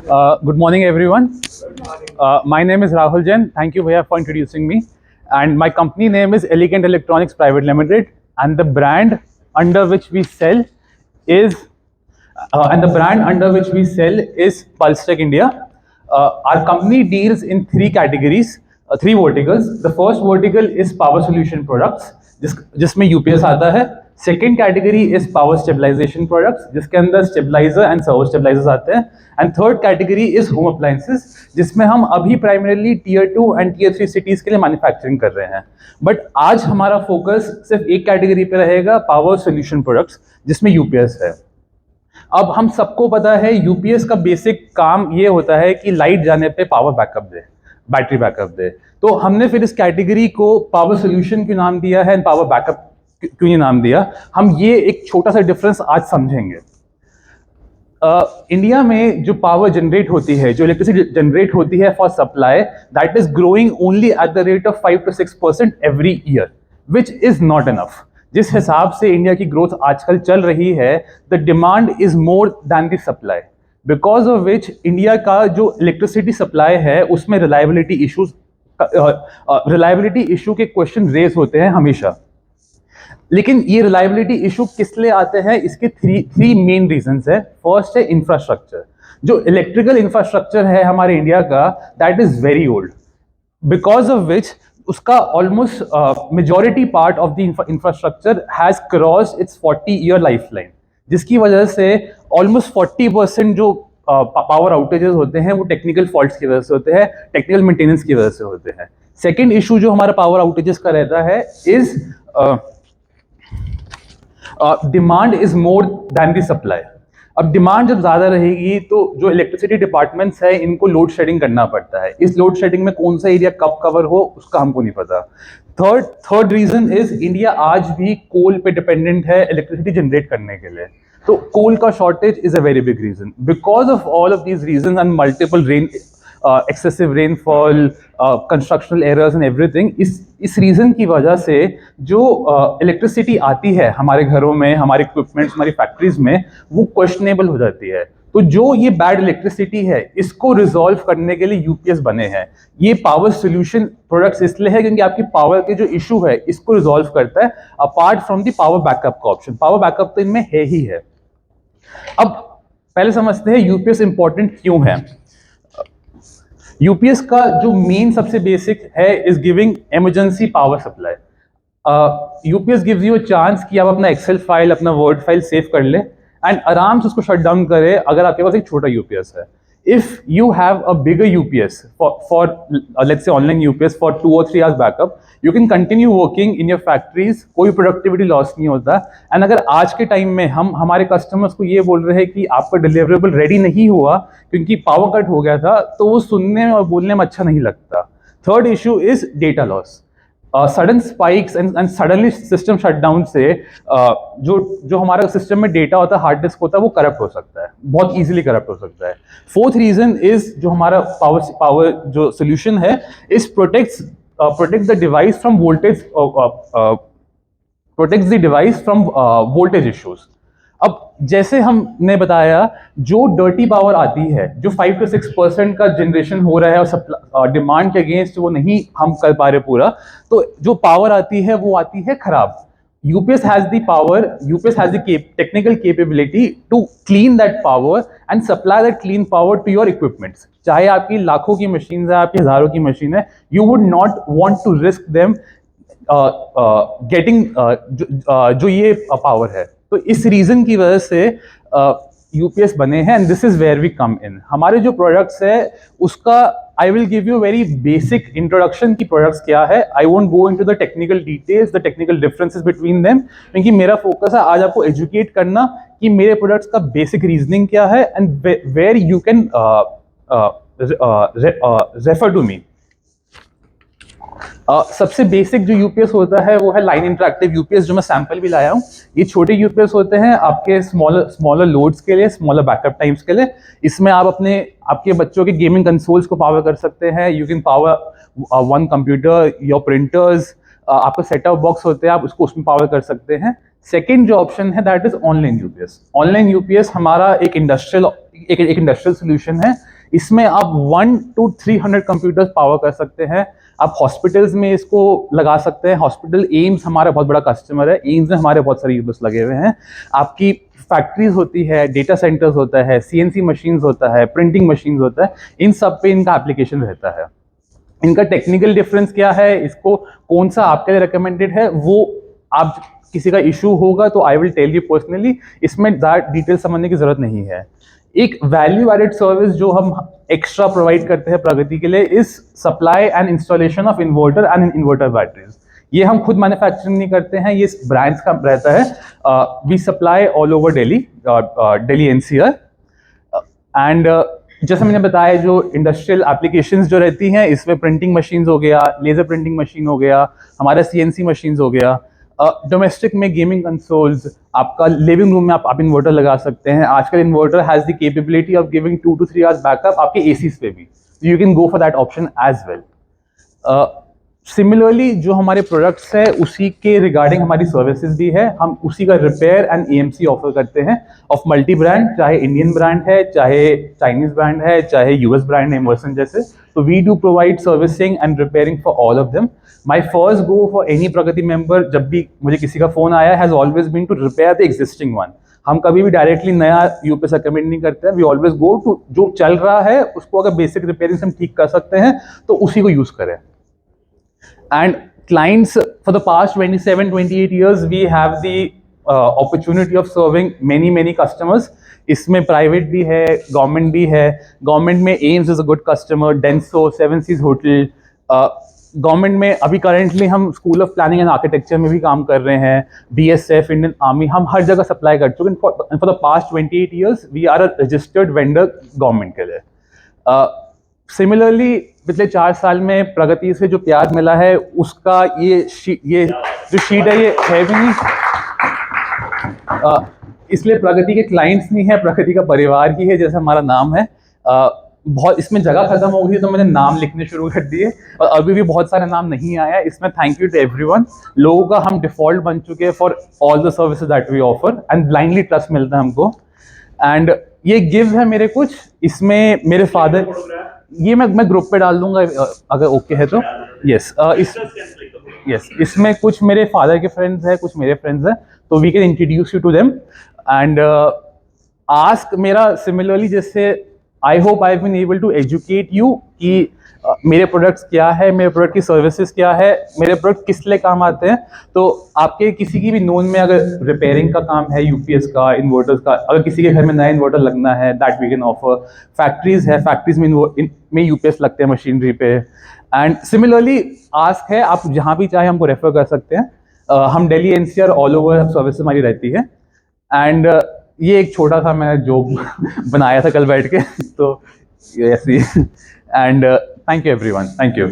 Good morning, everyone. My name is Rahul Jain. Thank you, Bhaiya, for introducing me. And my company name is Elegant Electronics Private Limited, and the brand under which we sell is Pulse-Tech India. Our company deals in three categories, three verticals. The first vertical is power solution products, जिसमें UPS आता है. Second category is power stabilisation products, जिसके अंदर stabiliser and servo stabilisers आते हैं. And third category is home appliances, जिसमें हम अभी primarily tier 2 and tier 3 cities के लिए मैन्युफैक्चरिंग कर रहे हैं. बट आज हमारा फोकस सिर्फ एक कैटेगरी पे रहेगा, पावर सोल्यूशन प्रोडक्ट्स, जिसमें यूपीएस है. अब हम सबको पता है यूपीएस का बेसिक काम ये होता है कि लाइट जाने पे पावर बैकअप दे, बैटरी बैकअप दे. तो हमने फिर इस कैटेगरी को पावर सोल्यूशन क्यों नाम दिया है एंड पावर बैकअप क्यों ये नाम दिया, हम ये एक छोटा सा डिफरेंस आज समझेंगे. इंडिया में जो पावर जनरेट होती है, जो इलेक्ट्रिसिटी जनरेट होती है for supply, that is growing only at the rate of 5 to 6% every year, which is not enough. जिस हिसाब से इंडिया की ग्रोथ आजकल चल रही है, the demand is more than the supply, because of which India का जो इलेक्ट्रिसिटी सप्लाई है उसमें रिलायबिलिटी इशू के क्वेश्चन रेज होते हैं हमेशा. लेकिन ये रिलायबिलिटी इशू किस लिए आते हैं, इसके थ्री मेन रीजंस है. फर्स्ट है इंफ्रास्ट्रक्चर. जो इलेक्ट्रिकल इंफ्रास्ट्रक्चर है हमारे इंडिया का, that is very old, because of which उसका almost majority part of the infrastructure has crossed its 40-year life line, जिसकी वजह से ऑलमोस्ट 40% जो पावर आउटेजेस होते हैं वो टेक्निकल फॉल्ट्स की वजह से होते हैं, टेक्निकल मेंटेनेंस की वजह से होते हैं. सेकेंड इशू जो हमारा पावर आउटेजेस का रहता है is demand is more than the supply. अब डिमांड जब ज्यादा रहेगी तो जो इलेक्ट्रिसिटी डिपार्टमेंट्स है इनको लोड शेडिंग करना पड़ता है. इस लोड शेडिंग में कौन सा एरिया कब कवर हो उसका हमको नहीं पता. थर्ड रीजन इज इंडिया आज भी कोल पे डिपेंडेंट है इलेक्ट्रिसिटी जनरेट करने के लिए. तो कोल का shortage is a very big reason. Because of all of these reason and multiple rain, excessive rainfall, constructional errors and everything, इस रीजन की वजह से जो इलेक्ट्रिसिटी आती है हमारे घरों में, हमारे इक्विपमेंट्स, हमारी फैक्ट्रीज में, वो क्वेश्चनेबल हो जाती है. तो जो ये बैड इलेक्ट्रिसिटी है इसको रिजॉल्व करने के लिए यूपीएस बने हैं. ये पावर सोल्यूशन प्रोडक्ट्स इसलिए है क्योंकि आपकी पावर के जो इशू है इसको रिजॉल्व करता है, apart from the power backup का ऑप्शन. पावर बैकअप तो इनमें है ही है. अब पहले समझते हैं यूपीएस इंपॉर्टेंट क्यों है. यूपीएस का जो मेन सबसे बेसिक है is giving emergency power supply. UPS gives you a chance कि आप अपना एक्सेल फाइल, अपना वर्ड फाइल सेव कर ले एंड आराम से उसको शट डाउन करे अगर आपके पास एक छोटा यूपीएस है. If you have a bigger UPS for let's say online UPS for 2 or 3 hours backup, you can continue working in your factories, कोई प्रोडक्टिविटी लॉस नहीं होता. एंड अगर आज के टाइम में हम हमारे कस्टमर्स को ये बोल रहे हैं कि आपका डिलीवरेबल रेडी नहीं हुआ क्योंकि पावर कट हो गया था, तो वो सुनने में और बोलने में अच्छा नहीं लगता. Third issue is data loss. Sudden spikes and suddenly system shutdown से जो हमारा सिस्टम में डेटा होता है, हार्ड डिस्क होता है, वो करप्ट हो सकता है, बहुत इजीली करप्ट हो सकता है. फोर्थ रीजन इज जो हमारा पावर जो सोल्यूशन है is protect the device from voltage, protects the device from voltage issues. अब जैसे हमने बताया, जो डर्टी पावर आती है, जो 5 to 6% का जनरेशन हो रहा है और डिमांड के अगेंस्ट वो नहीं हम कर पा रहे पूरा, तो जो पावर आती है वो आती है खराब. UPS has the power, UPS has the technical capability to clean that power and supply that clean power to your equipments. चाहे आपकी लाखों की मशीन है, आपकी हजारों की मशीन है, you would not want to risk them getting जो ये पावर है. तो इस रीजन की वजह से यूपीएस बने हैं and this is where we come in. हमारे जो प्रोडक्ट्स है उसका I will give you very basic introduction की प्रोडक्ट्स क्या है. I won't go into the technical details, the technical differences between them, क्योंकि मेरा फोकस है आज आपको एजुकेट करना कि मेरे प्रोडक्ट्स का बेसिक रीजनिंग क्या है and where you can refer to me. सबसे बेसिक जो यूपीएस होता है वो है लाइन इंटरैक्टिव यूपीएस, जो मैं सैंपल भी लाया हूँ. ये छोटे यूपीएस होते हैं आपके स्मॉलर लोड्स के लिए, स्मॉलर बैकअप टाइम्स के लिए. इसमें आप आपके बच्चों के गेमिंग कंसोल्स को पावर कर सकते हैं. You can power one computer, your printers, आपका सेटअप बॉक्स होते हैं, आप उसको उसमें पावर कर सकते हैं. सेकेंड जो ऑप्शन है that is online UPS. Online UPS हमारा एक इंडस्ट्रियल सोल्यूशन है इसमें आप 1 to 300 कंप्यूटर्स पावर कर सकते हैं। आप हॉस्पिटल्स में इसको लगा सकते हैं। हॉस्पिटल एम्स हमारा बहुत बड़ा कस्टमर है, एम्स में हमारे बहुत सारे यूजर्स लगे हुए हैं। आपकी फैक्ट्रीज होती है, डेटा सेंटर्स होता है, CNC मशीन्स होता है, प्रिंटिंग मशीन्स होता है, इन सब पे इनका एप्लीकेशन रहता है। इनका टेक्निकल डिफरेंस क्या है, इसको कौन सा आपके लिए रिकमेंडेड है, वो आप किसी का इशू होगा तो I will tell you personally, इसमें ज़्यादा डिटेल समझने की जरूरत नहीं है। एक वैल्यू एडेड सर्विस जो हम एक्स्ट्रा प्रोवाइड करते हैं प्रगति के लिए is supply and installation of inverter and inverter batteries. ये हम खुद मैन्युफैक्चरिंग नहीं करते हैं, ये ब्रांड्स का रहता है। We supply all over Delhi NCR and जैसे मैंने बताया जो इंडस्ट्रियल एप्लीकेशंस जो रहती हैं इसमें प्रिंटिंग मशीन्स हो गया, लेजर प्रिंटिंग मशीन हो गया, हमारा CNC मशीन्स हो गया। डोमेस्टिक में गेमिंग कंसोल्स, आपका लिविंग रूम में आप इन्वर्टर लगा सकते हैं। आजकल inverter has the capability of giving 2 to 3 hours backup आपके ACs पे भी, you can go for that option as well. Similarly जो हमारे प्रोडक्ट्स है उसी के रिगार्डिंग हमारी सर्विसेज भी है। हम उसी का रिपेयर एंड AMC ऑफर करते हैं ऑफ मल्टी ब्रांड, चाहे इंडियन ब्रांड है, चाहे चाइनीज ब्रांड है, चाहे US ब्रांड है एमर्सन जैसे। तो we do provide servicing and repairing for all of them. My first go for any Pragati member, जब भी मुझे किसी का फोन आया, has always been to repair the existing one. हम कभी भी डायरेक्टली नया UPS रिकमेंड नहीं करते हैं। वी ऑलवेज गो टू जो चल रहा है उसको अगर बेसिक रिपेयरिंग से हम ठीक कर सकते हैं तो उसी को यूज करें। And clients for the past 27-28 years we have the opportunity of serving many customers. इसमें प्राइवेट भी है, गवर्नमेंट भी है। गवर्नमेंट में AIIMS is a good customer, Denso, 7 Seas hotel. Government में अभी करेंटली हम school of planning and architecture में भी काम कर रहे हैं, BSF, इंडियन आर्मी, हम हर जगह सप्लाई कर चुके हैं। For the past 28 years we are a registered vendor government के लिए। सिमिलरली पिछले 4 साल में प्रगति से जो प्यार मिला है उसका ये जो शीट है ये है भी नहीं, इसलिए प्रगति के क्लाइंट्स नहीं है, प्रगति का परिवार ही है, जैसे हमारा नाम है। बहुत इसमें जगह खत्म हो गई तो मैंने नाम लिखने शुरू कर दिए और अभी भी बहुत सारे नाम नहीं आया इसमें। Thank you to everyone. लोगों का हम डिफॉल्ट बन चुके हैं for all the services that we offer and blindly trust मिलता है हमको। एंड ये गिफ्ट है मेरे कुछ, इसमें मेरे फादर, ये मैं ग्रुप पे डाल दूंगा अगर ओके है तो। यस इसमें कुछ मेरे फादर के फ्रेंड्स हैं, कुछ मेरे फ्रेंड्स हैं, तो we can introduce you to them. And ask मेरा सिमिलरली, जैसे I hope I have been able to educate you कि मेरे प्रोडक्ट्स क्या है, मेरे प्रोडक्ट की सर्विसेज क्या है, मेरे प्रोडक्ट किस लिए काम आते हैं। तो आपके किसी की भी नोन में अगर रिपेयरिंग का काम है, UPS का, इन्वर्टर्स का, अगर किसी के घर में नया इन्वर्टर लगना है, that we can offer. Factories है, फैक्ट्रीज में UPS लगते हैं मशीनरी पे। एंड सिमिलरली आस्क है, आप जहाँ भी चाहे हमको रेफर कर सकते हैं। हम Delhi NCR all over service हमारी रहती है। एंड ये एक छोटा सा मैं जोक बनाया था कल बैठ के, तो ऐसी। And thank you everyone, thank you.